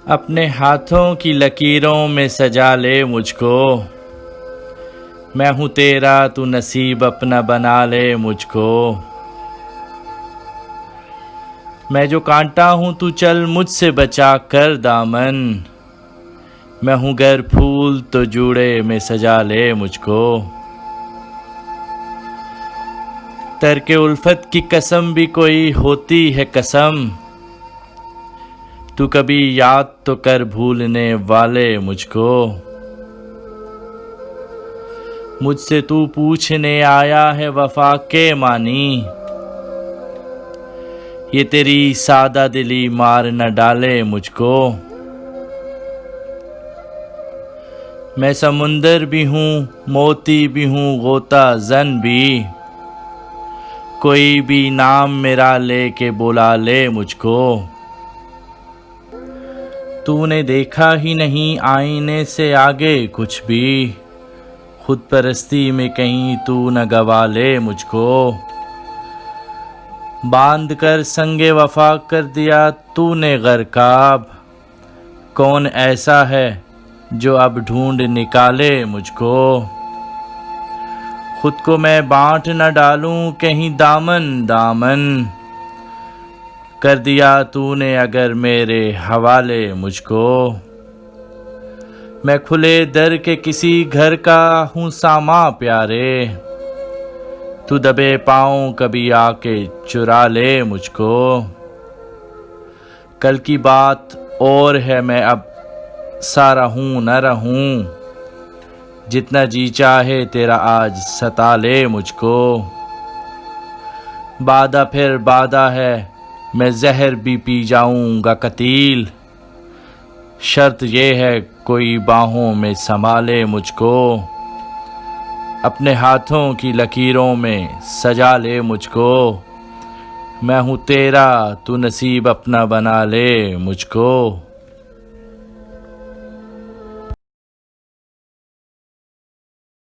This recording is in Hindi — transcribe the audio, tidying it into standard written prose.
अपने हाथों की लकीरों में सजा ले मुझको, मैं हूँ तेरा तू नसीब अपना बना ले मुझको। मैं जो कांटा हूँ तू चल मुझसे बचा कर दामन, मैं हूँ गर फूल तो जूड़े में सजा ले मुझको। तरके उल्फत की कसम भी कोई होती है कसम, तू कभी याद तो कर भूलने वाले मुझको। मुझसे तू पूछने आया है वफा के मानी, ये तेरी सादा दिली मार न डाले मुझको। मैं समुंदर भी हूँ मोती भी हूँ गोता जन भी, कोई भी नाम मेरा लेके बुला ले मुझको। तूने देखा ही नहीं आईने से आगे कुछ भी, खुद परस्ती में कहीं तू न गवा ले मुझको। बांध कर संगे वफा कर दिया तूने गरकाब, कौन ऐसा है जो अब ढूंढ निकाले मुझको। खुद को मैं बांट न डालूं कहीं दामन दामन, कर दिया तूने अगर मेरे हवाले मुझको। मैं खुले दर के किसी घर का हूँ सामा प्यारे, तू दबे पाँव कभी आके चुरा ले मुझको। कल की बात और है मैं अब सा रहूं न रहूं, जितना जी चाहे तेरा आज सता ले मुझको। बादा फिर बादा है मैं जहर भी पी जाऊंगा कतील, शर्त ये है कोई बाहों में संभाले मुझको। अपने हाथों की लकीरों में सजा ले मुझको, मैं हूँ तेरा तू नसीब अपना बना ले मुझको।